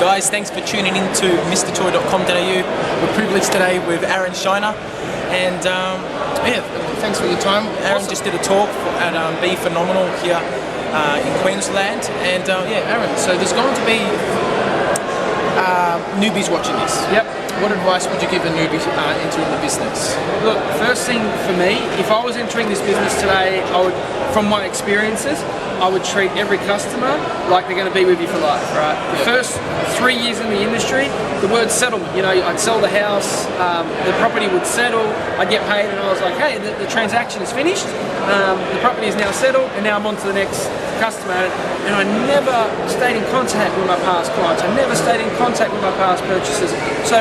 Guys, thanks for tuning in to mrchoi.com.au. We're privileged today with Aaron Shiner, and thanks for your time. Aaron just did a talk at Be Phenomenal here in Queensland, and Aaron, so there's going to be newbies watching this. Yep. What advice would you give a newbie entering the business? Look, first thing for me, if I was entering this business today, I would, from my experiences, I would treat every customer like they're going to be with you for life, right? The first 3 years in the industry, the word settlement, I'd sell the house, the property would settle, I'd get paid, and I was like, hey, the transaction is finished, the property is now settled, and now I'm on to the next customer. And I never stayed in contact with my past clients. I never stayed in contact with my past purchases. So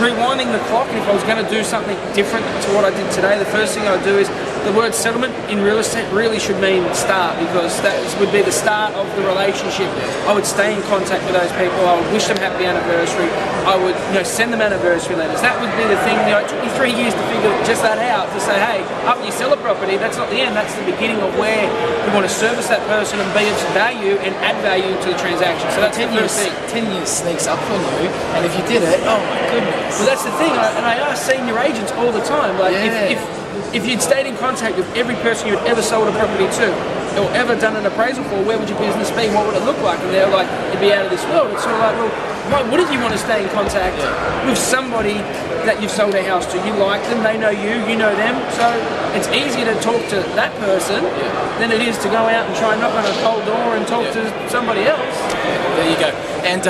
rewinding the clock, and if I was going to do something different to what I did today, the first thing I would do is the word settlement in real estate really should mean start, because that would be the start of the relationship. I would stay in contact with those people. I would wish them happy anniversary. I would send them anniversary letters. That would be the thing. It took me 3 years to figure just that out, to say, hey, after you sell a property, that's not the end, that's the beginning of where you want to service that person and be of value and add value to the transaction. So that's 10 years sneaks up on you, and if you did it, oh my goodness. Well, that's the thing, and I ask senior agents all the time, like, if you'd stayed in contact with every person you'd ever sold a property to, or ever done an appraisal for, where would your business be? What would it look like? And they're like, it'd be out of this world. It's sort of like, well, why wouldn't you want to stay in contact with somebody that you've sold a house to? You like them, they know you, you know them. So it's easier to talk to that person than it is to go out and try and knock on a cold door and talk to somebody else. There you go. And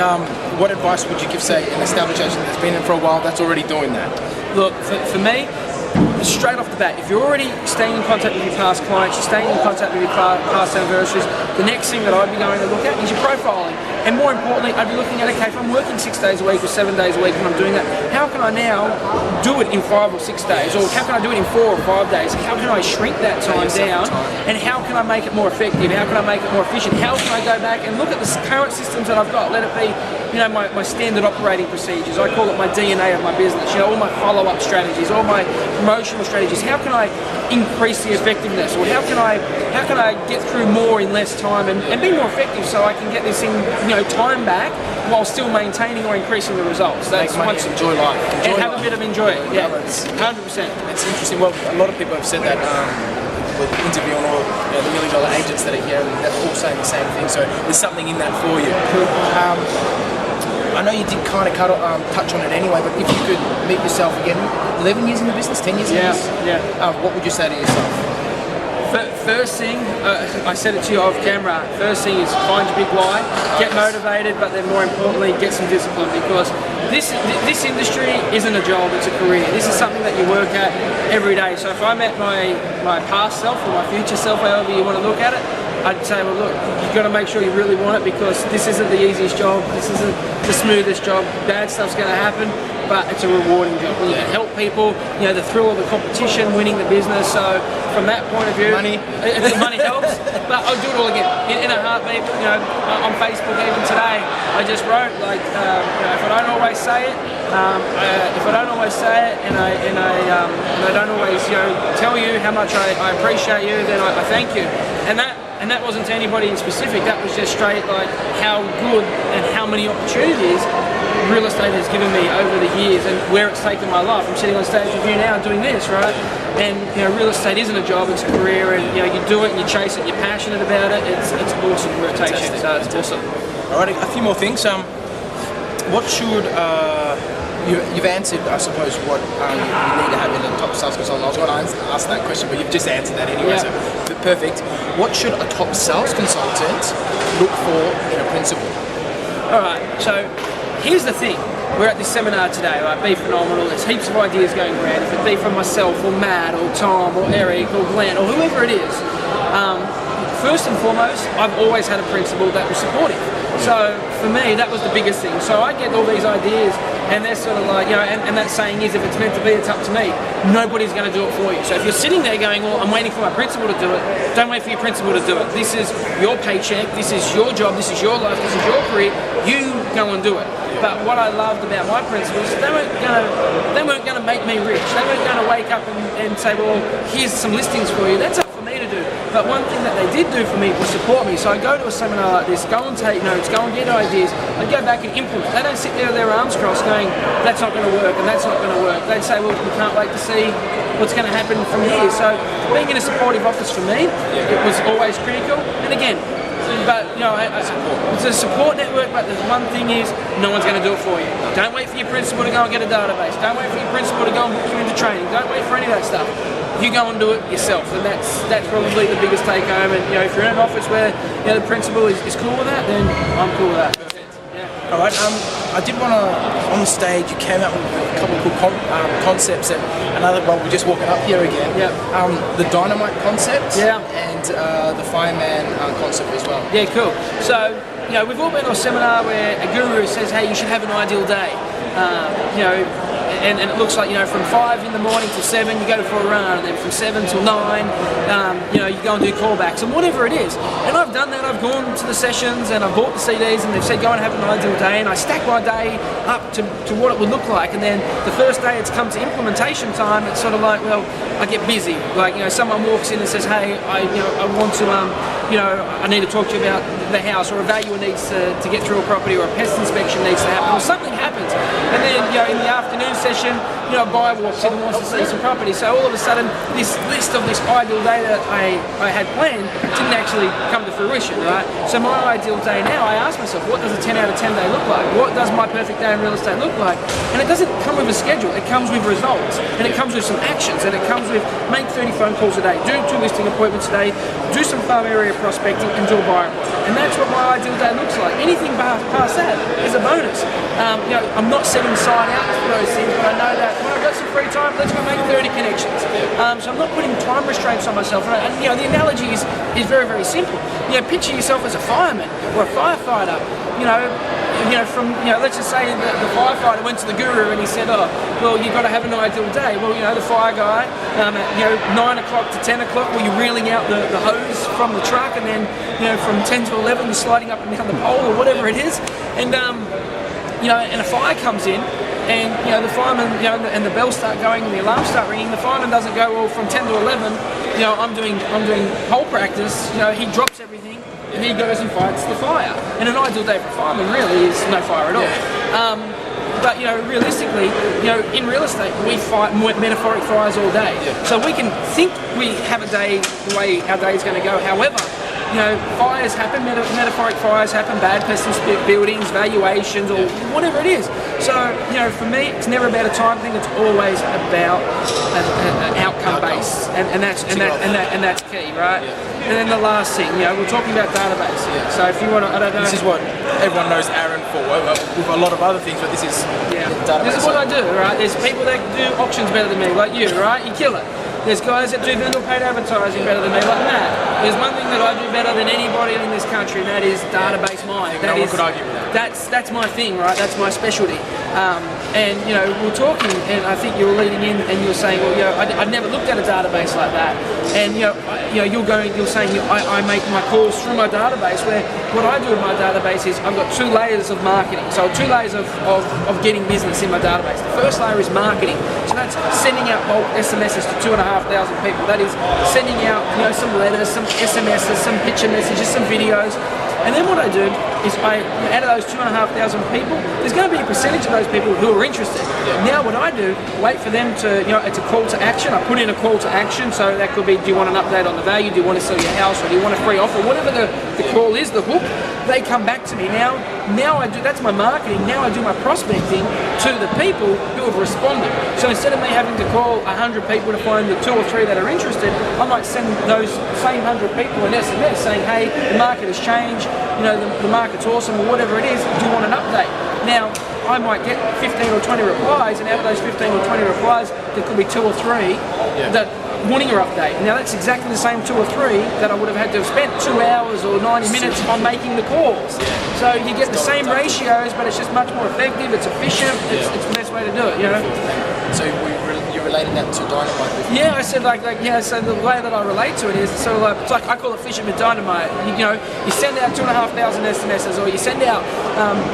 what advice would you give, say, an established agent that's been in for a while that's already doing that? Look, for me, straight off the bat, if you're already staying in contact with your past clients, you're staying in contact with your past anniversaries, the next thing that I'd be going to look at is your profiling. And more importantly, I'd be looking at, okay, if I'm working 6 days a week or 7 days a week and I'm doing that, how can I now do it in 5 or 6 days? Or how can I do it in 4 or 5 days? How can I shrink that time down? And how can I make it more effective? How can I make it more efficient? How can I go back and look at the current systems that I've got? Let it be, my standard operating procedures. I call it my DNA of my business. All my follow-up strategies, all my promotional strategies. How can I increase the effectiveness? Or how can I get through more in less time and be more effective, so I can get this thing, time back while still maintaining or increasing the results. That's money, enjoy life. And have a bit of enjoy it. Yeah, 100%. It's interesting. Well, a lot of people have said that with interviewing all the $1 million agents that are here, and they're all saying the same thing. So there's something in that for you. I know you did kind of touch on it anyway, but if you could meet yourself again, 11 years in the business, 10 years in the business, what would you say to yourself? First thing, I said it to you off camera, first thing is find your big why, get motivated, but then more importantly, get some discipline, because this industry isn't a job, it's a career. This is something that you work at every day. So if I met my past self or my future self, however you want to look at it, I'd say, well, look, you've got to make sure you really want it, because this isn't the easiest job, this isn't the smoothest job, bad stuff's going to happen, but it's a rewarding job. You help people, the thrill of the competition, winning the business. So from that point of view, money helps, but I'll do it all again in a heartbeat. On Facebook even today, I just wrote if I don't always say it, and I don't always tell you how much I appreciate you, then I thank you. And that wasn't to anybody in specific. That was just straight how good and how many opportunities real estate has given me over the years, and where it's taken my life. I'm sitting on stage with you now doing this, right? And real estate isn't a job, it's a career, and you do it and you chase it, you're passionate about it. It's awesome where it takes you. So it's awesome. Alright, a few more things. What should You've answered, I suppose, what you need to have in a top sales consultant. I was going to ask that question, but you've just answered that anyway, so perfect. What should a top sales consultant look for in a principal? Alright, so here's the thing. We're at this seminar today, right? Be Phenomenal. There's heaps of ideas going around. If it be from myself, or Matt, or Tom, or Eric, or Glenn, or whoever it is. First and foremost, I've always had a principal that was supportive. So for me, that was the biggest thing. So I get all these ideas, and they're sort of like, and that saying is, if it's meant to be, it's up to me. Nobody's going to do it for you. So if you're sitting there going, well, I'm waiting for my principal to do it, don't wait for your principal to do it. This is your paycheck, this is your job, this is your life, this is your career. You go and do it. But what I loved about my principals, they weren't going to make me rich. They weren't going to wake up and say, well, here's some listings for you. That's up for me to do. But one thing that they did do for me was support me. So I go to a seminar like this, go and take notes, go and get ideas, I go back and implement. They don't sit there with their arms crossed going, that's not going to work and that's not going to work. They'd say, well, we can't wait to see what's going to happen from here. So being in a supportive office for me, it was always critical. And again, but you know, it's a support network, but the one thing is, no one's going to do it for you. Don't wait for your principal to go and get a database. Don't wait for your principal to go and book you into training. Don't wait for any of that stuff. You go and do it yourself, and that's probably the biggest take home. And you know, if you're in an office where the principal is cool with that, then I'm cool with that. All right. I did want to, on the stage, you came out with a couple of cool concepts, and another one, we're just walking up here again. Yeah. The dynamite concept. Yeah. And the fireman concept as well. Yeah, cool. So, you know, we've all been to a seminar where a guru says, hey, you should have an ideal day. You know, and it looks like, you know, from 5 in the morning till 7 you go for a run, and then from 7 till 9 you know, you go and do callbacks and whatever it is. And I've done that. I've gone to the sessions and I've bought the CDs and they've said go and have an ideal day, and I stack my day up to what it would look like. And then the first day it's come to implementation time, it's sort of like, well, I get busy. Like, you know, someone walks in and says, hey, I want to you know, I need to talk to you about the house, or a valuer needs to get through a property, or a pest inspection needs to happen, or something happens. And then, you know, in the afternoon session, you know, a buyer walks in and wants to see some property. So all of a sudden, this list of this ideal day that I had planned didn't actually come to fruition, right? So my ideal day now, I ask myself, what does a 10 out of 10 day look like? What does my perfect day in real estate look like? And it doesn't come with a schedule, it comes with results. And it comes with some actions, and it comes with make 30 phone calls a day, do 2 listing appointments a day, do some farm area prospecting, and do a buyer appointment. And that's what my ideal day looks like. Anything past that is a bonus. You know, I'm not setting aside out for those things, but I know that when I've got some free time, let's go make 30 connections. So I'm not putting time restraints on myself. And you know, the analogy is very, very simple. You know, picture yourself as a fireman or a firefighter. You know, from, you know, let's just say that the firefighter went to the guru and he said, oh, well, you've got to have an ideal day. Well, you know, the fire guy, at, you know, 9 o'clock to 10 o'clock, well, you're reeling out the hose from the truck, and then, you know, from 10 to 11, you're sliding up and down the pole or whatever it is. And, you know, and a fire comes in, and, you know, the fireman, you know, and the bells start going and the alarms start ringing. The fireman doesn't go, well, from 10 to 11, you know, I'm doing whole practice. You know, he drops everything and he goes and fights the fire. And an ideal day for a fireman really is no fire at all. But, you know, realistically, you know, in real estate, we fight metaphoric fires all day. So we can think we have a day the way our day is going to go. However, you know, fires happen, metaphoric fires happen, bad pests in buildings, valuations, or whatever it is. So, you know, for me, it's never about a time thing. It's always about an outcome base, and that's key, right? And then the last thing, you know, we're talking about database. So if you want to, I don't know. This is what everyone knows Aaron for, with a lot of other things, but this is database. This is what I do, right? There's people that do auctions better than me, like you, right? You kill it. There's guys that do vendor paid advertising better than me, like Matt. There's one thing that I do better than anybody in this country, and that is database mining. No one could argue with that. That's my thing, right? That's my specialty. And you know, we're talking, and I think you were leading in, and you were saying, well, you know, I'd never looked at a database like that. And you know, you're saying I make my calls through my database. Where what I do with my database is I've got 2 layers of marketing. So 2 layers of getting business in my database. The first layer is marketing. So that's sending out bulk SMSs to 2,500 people. That is sending out, you know, some letters, some SMSs, some picture messages, some videos. And then what I do is out of those 2,500 people, there's going to be a percentage of those people who are interested. Now what I do, wait for them to, you know, it's a call to action. I put in a call to action, so that could be, do you want an update on the value? Do you want to sell your house? Or do you want a free offer? Whatever the call is, the hook, they come back to me. Now I do, that's my marketing. Now I do my prospecting to the people who have responded. So instead of me having to call 100 people to find the 2 or 3 that are interested, I might send those same 100 people an SMS saying, hey, the market has changed, you know, the market's awesome, or whatever it is, do you want an update? Now, I might get 15 or 20 replies, and out of those 15 or 20 replies, there could be 2 or 3 that wanting your update. Now that's exactly the same 2 or 3 that I would have had to have spent 2 hours or 90 minutes on making the calls. So you get the same ratios, but it's just much more effective, it's efficient, it's the best way to do it, you know? So you're relating that to dynamite? Yeah, I said so the way that I relate to it is, so like, it's like I call it fishing with dynamite. You know, you send out 2,500 SMSs, or you send out,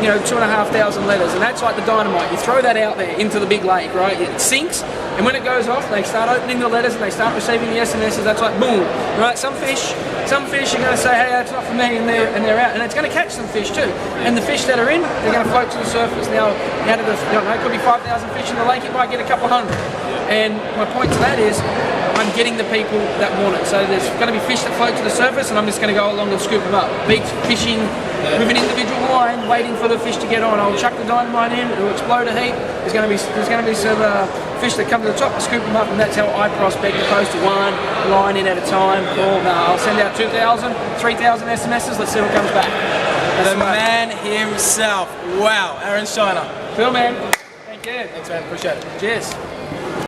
you know, 2,500 letters, and that's like the dynamite. You throw that out there into the big lake, right? It sinks, And when it goes off, they start opening the letters and they start receiving the SMSs. That's like boom, right? Some fish are going to say, hey, that's not for me, and they're out, and it's going to catch some fish too. And the fish that are in, they're going to float to the surface. Now, out of the, it could be 5,000 fish in the lake, you might get a couple hundred. And my point to that is, I'm getting the people that want it. So there's going to be fish that float to the surface, and I'm just going to go along and scoop them up. Beach fishing with an individual line, waiting for the fish to get on. I'll chuck the dynamite in, it'll explode a heap. There's going to be some fish that come to the top, I scoop them up, and that's how I prospect, opposed to one line in at a time. Cool. No, I'll send out 2,000, 3,000 SMSs. Let's see what comes back. The man himself. Wow, Aaron Shiner. Phil, man. Thank you. Thanks, man. Appreciate it. Cheers.